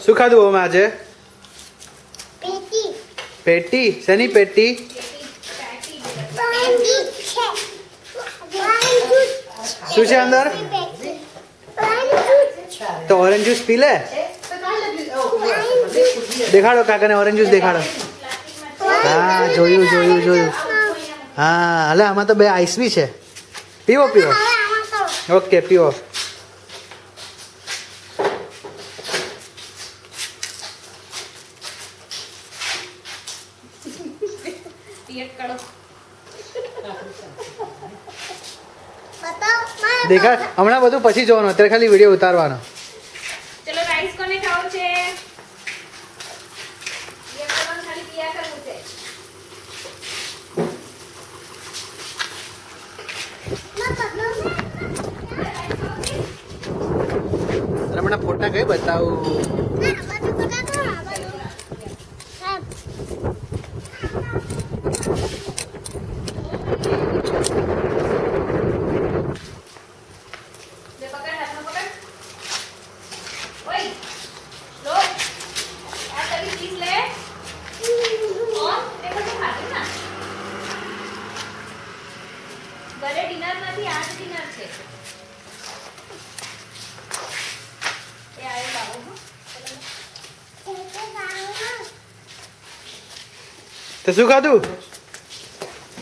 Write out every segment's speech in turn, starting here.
શું ખાધું અમે આજે? પેટી પેટી? શેની પેટી? શું છે અંદર? તો ઓરેન્જ જ્યુસ પી લે. દેખાડો કાકાને ઓરેન્જ જ્યુસ દેખાડો. હા જોયું. હા અલે આમાં તો બે આઈસ બી છે. પીવો. ઓકે પીવો. દેખાડ હમણાં બધું પછી જોવાનું, અત્યારે ખાલી વિડીયો ઉતારવાનો. ચલો રાઈસ કોને ખાવો છે? ये अपन खाली पिया करવું છે. હમણાં ફોટા કઈ બતાવું? લે પકડ હાથમાં પકડ. ઓય લો આ તારી ચીઝ લે. ઓન એ બધું ખાધું ના. ઘરે ડિનર નથી, આજ ડિનર છે. એ આયો લાવો હો. તો શું ખાધું?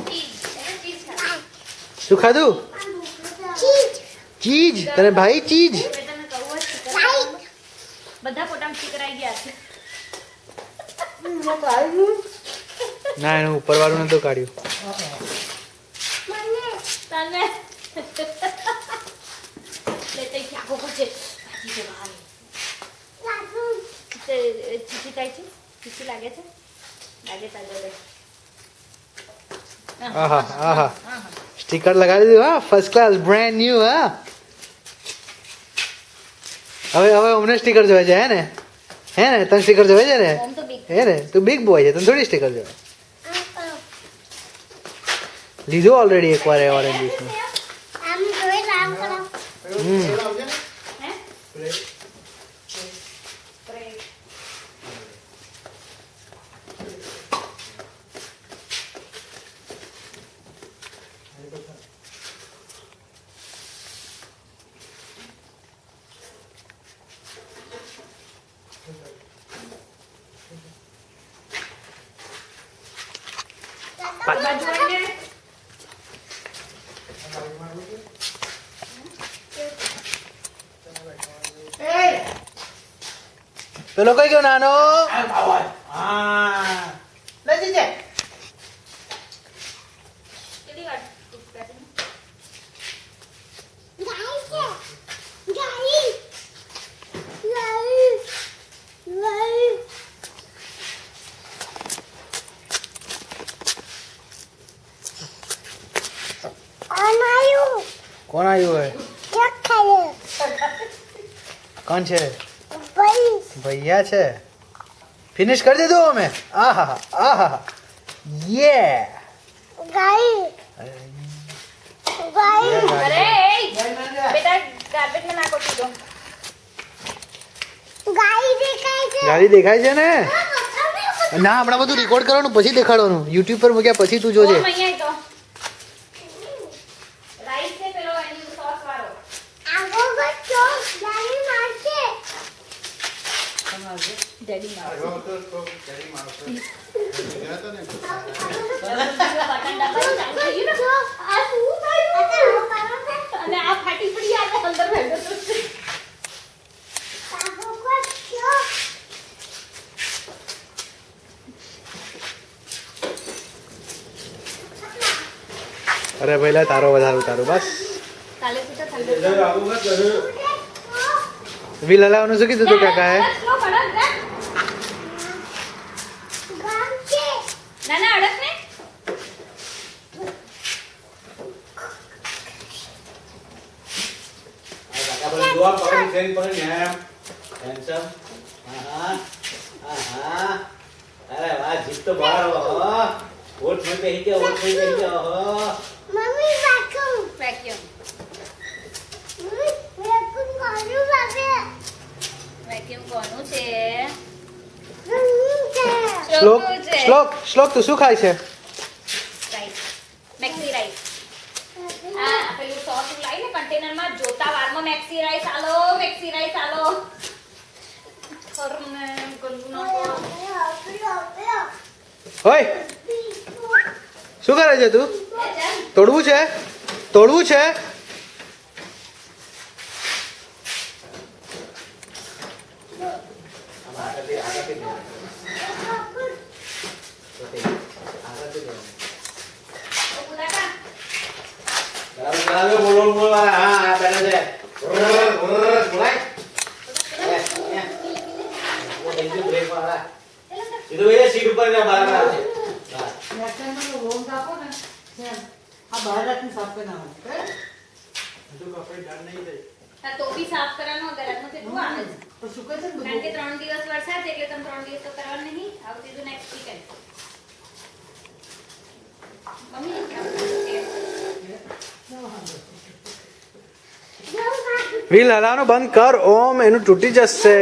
ચીઝ ખા. શું ખાધું? ચીજ. તને ભાઈ ચીજ? મેં તને કહું જ સ્ટીકર બધા ફોટામાં સ્ટીકર આવી ગયા છે. ના એનું ઉપર વાળું નતું કાઢ્યું. તને લે તે ક્યાં પડશે ભાજી છે બહાર. તે ચીચી થાય છે? ચીચી લાગે છે? લાગે તાજો લે. આહા સ્ટીકર લગાડી દીધું. હા ફર્સ્ટ ક્લાસ બ્રાન્ડ ન્યુ. હા હવે અમને સ્ટીકર જોવે છે. હે ને તને સ્ટીકર જોવે છે ને? ઓમ તો big. હે ને તું બિગ બોય છે, તને થોડી સ્ટીકર જોવે. લીધું ઓલરેડી એકવાર ઓરેન્જ જ્યુસ. હે? બાજુ આવીને પેલો કઈ ગયો નાનો? કેટલી વાર કોણ આવ્યું હોય? કોણ છે? ભૈયા છે. ફિનિશ કરી દીધું અમે. આહા યે. અરે બેટા ગાર્બેજ માં નાખો દીધો. ગાડી દેખાય છે ને? ના હમણાં બધું રેકોર્ડ કરવાનું પછી દેખાડવાનું. યુટ્યુબ પર મૂક્યા પછી તું જોજે. ઓમ અહીંયા તો રાઈસ છે પેલો એની સોસ વાળો. ડેડી માં અને આ ફાટી પડી આ અંદર ભેગો તો અરે પહેલા તારો વધારે ઉતારો બસ. કાલે તો ઠંડો વીલ હલાવવાનું શું કીધું તું કાકાએ? ના ના અડક ને અરે વાહ જીત તો બહાર ઓટ में कहीं क्या ओट में कहीं क्या મમ્મી વેક્યુમ વેક્યુમ વેક્યુમ કોનું બાબે વેક્યુમ કોનું છે? શ્લોક તું શું ખાય છે? રાઈસ મેક્સી રાઈસ આ પેલું સોસ લાઈને કન્ટેનરમાં જોતા વારમાં મેક્સી રાઈસ આલો ખરને ગંદુ ના ઓય શું કરે છે તું? ચાલ તોડવું છે? આગળથી દેવાનું. આગળથી દેવાનું. બુડાકા બરાબર, બોલો. હા, આ પેલા છે. બોલાય. वो थैंक यू ब्रेक वाला इधर ये सीट ऊपर का बाहर आ है हां હા તો બી સાફ કરવાનો ગરજમાં કેટલું આવે છે કારણ કે 3 દિવસ વરસાદ છે એટલે તમે 3 દિવસ તો કરવાનું નહીં આવતી તો નેક્સ્ટ વીકેન્ડ મમ્મી વ્હીલ હલાવવાનું બંધ કર ઓમ, એનું તૂટી જશે.